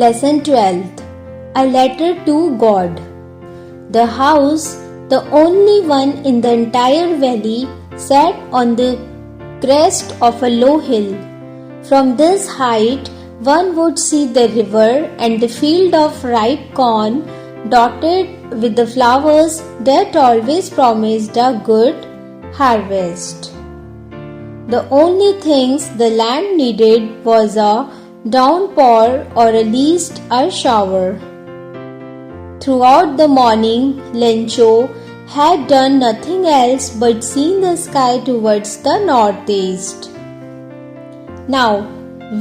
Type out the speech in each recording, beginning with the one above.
Lesson 12th. A Letter to God. The house, the only one in the entire valley, sat on the crest of a low hill. From this height, one would see the river and the field of ripe corn dotted with the flowers that always promised a good harvest. The only things the land needed was a downpour or at least a shower. Throughout the morning, Lencho had done nothing else but seen the sky towards the northeast. Now,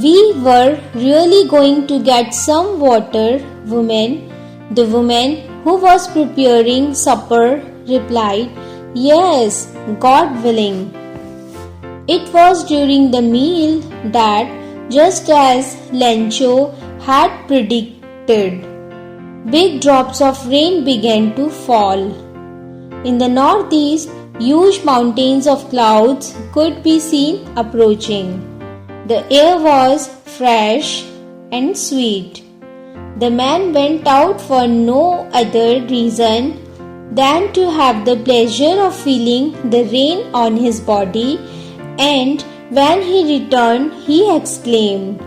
we were really going to get some water, woman. The woman who was preparing supper replied, "Yes, God willing." It was during the meal that, just as Lencho had predicted, big drops of rain began to fall. In the northeast, huge mountains of clouds could be seen approaching. The air was fresh and sweet. The man went out for no other reason than to have the pleasure of feeling the rain on his body, and when he returned, he exclaimed,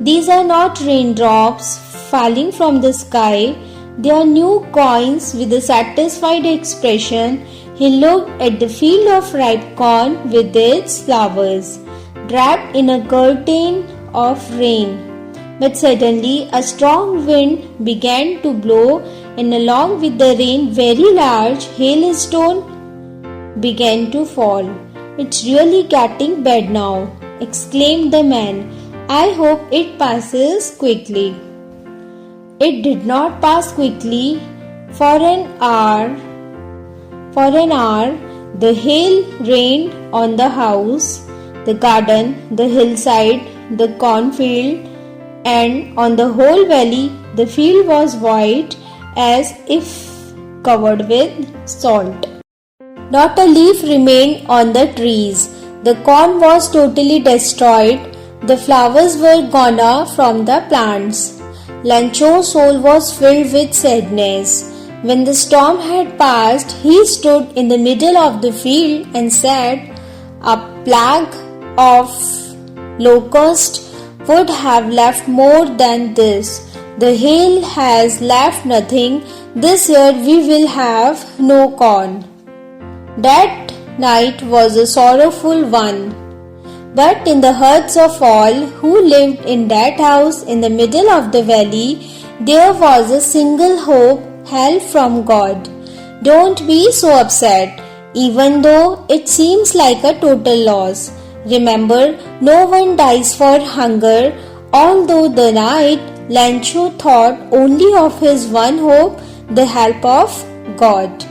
"These are not raindrops falling from the sky, they are new coins." With a satisfied expression, he looked at the field of ripe corn with its flowers, wrapped in a curtain of rain. But suddenly a strong wind began to blow, and along with the rain, very large hailstones began to fall. "It's really getting bad now," exclaimed the man. "I hope it passes quickly." It did not pass quickly. For an hour, the hail rained on the house, the garden, the hillside, the cornfield, and on the whole valley. The field was white as if covered with salt. Not a leaf remained on the trees. The corn was totally destroyed. The flowers were gone from the plants. Lencho's soul was filled with sadness. When the storm had passed, he stood in the middle of the field and said, "A plague of locusts would have left more than this. The hail has left nothing. This year we will have no corn." That night was a sorrowful one. But in the hearts of all who lived in that house in the middle of the valley, there was a single hope, help from God. Don't be so upset, even though it seems like a total loss. Remember, no one dies for hunger. Although the night, Lencho thought only of his one hope, the help of God.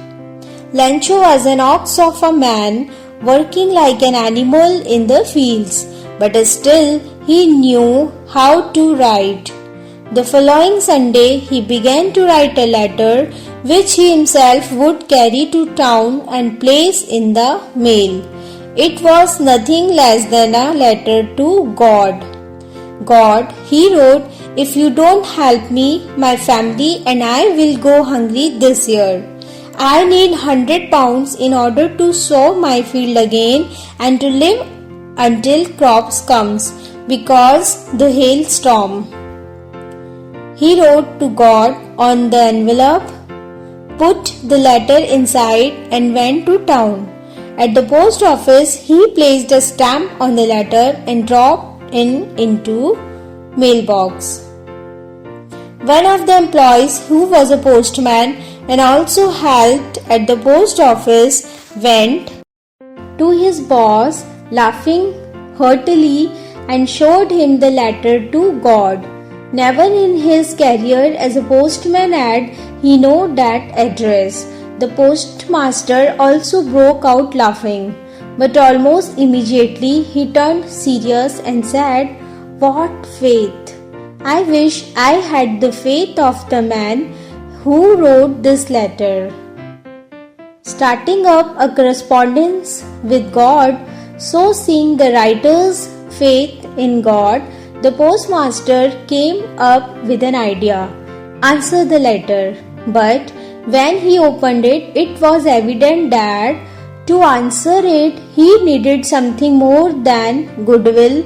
Lencho was an ox of a man, working like an animal in the fields, but still he knew how to write. The following Sunday he began to write a letter which he himself would carry to town and place in the mail. It was nothing less than a letter to God. "God," he wrote, "if you don't help me, my family and I will go hungry this year. I need 100 pounds in order to sow my field again and to live until crops comes because the hailstorm." He wrote to God on the envelope, put the letter inside and went to town. At the post office, he placed a stamp on the letter and dropped it into mailbox. One of the employees, who was a postman and also helped at the post office, went to his boss laughing heartily and showed him the letter to God. Never in his career as a postman had he known that address. The postmaster also broke out laughing, but almost immediately he turned serious and said, "What faith! I wish I had the faith of the man who wrote this letter." Starting up a correspondence with God, so seeing the writer's faith in God, The postmaster came up with an idea. Answer the letter. But when he opened it, it was evident that to answer it, he needed something more than goodwill,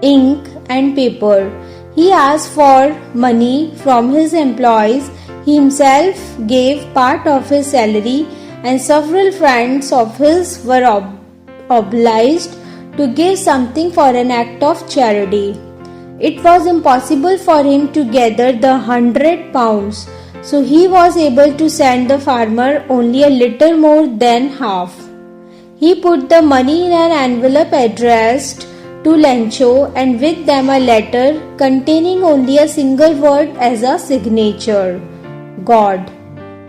ink, and paper. He asked for money from his employees. He himself gave part of his salary, and several friends of his were obliged to give something for an act of charity. It was impossible for him to gather the £100, so he was able to send the farmer only a little more than half. He put the money in an envelope addressed to Lencho and with them a letter containing only a single word as a signature: God.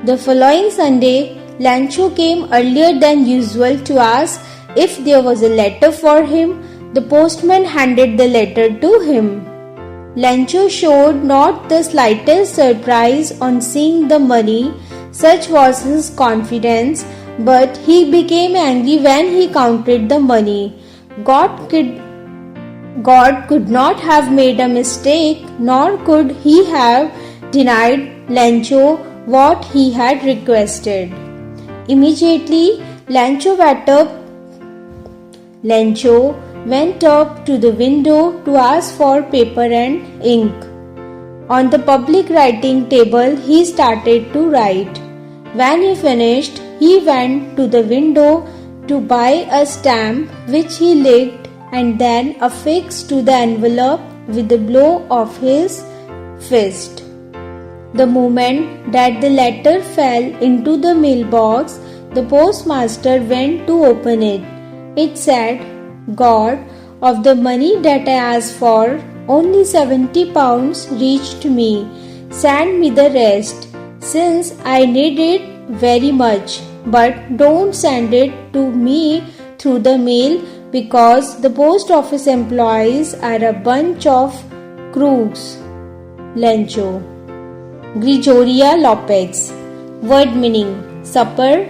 The following Sunday, Lencho came earlier than usual to ask if there was a letter for him. The postman handed the letter to him. Lencho showed not the slightest surprise on seeing the money, such was his confidence, but he became angry when he counted the money. God could not have made a mistake, nor could he have denied Lencho what he had requested. Immediately, Lencho went up to the window to ask for paper and ink. On the public writing table, he started to write. When he finished, he went to the window to buy a stamp which he licked and then affixed to the envelope with a blow of his fist. The moment that the letter fell into the mailbox, the postmaster went to open it. It said, God, of the money that I asked for, only £70 reached me. Send me the rest, since I need it very much. But don't send it to me through the mail, because the post office employees are a bunch of crooks. Lencho. Gregoria Lopez. Word meaning: supper,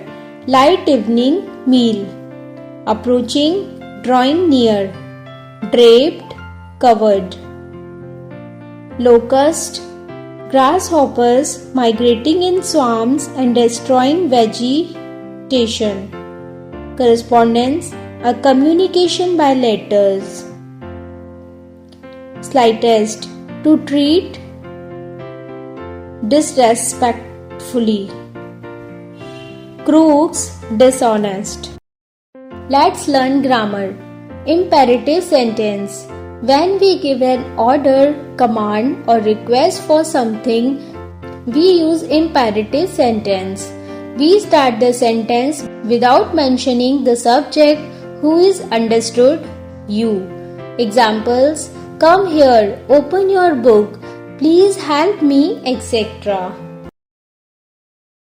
light evening meal. Approaching, drawing near. Draped, covered. Locust, grasshoppers migrating in swarms and destroying vegetation. Correspondence, a communication by letters. Slightest, to treat disrespectfully. Crooks, dishonest. Let's learn grammar. Imperative sentence. When we give an order, command, or request for something, we use imperative sentence. We start the sentence without mentioning the subject, who is understood: you. Examples: come here, open your book, please help me, etc.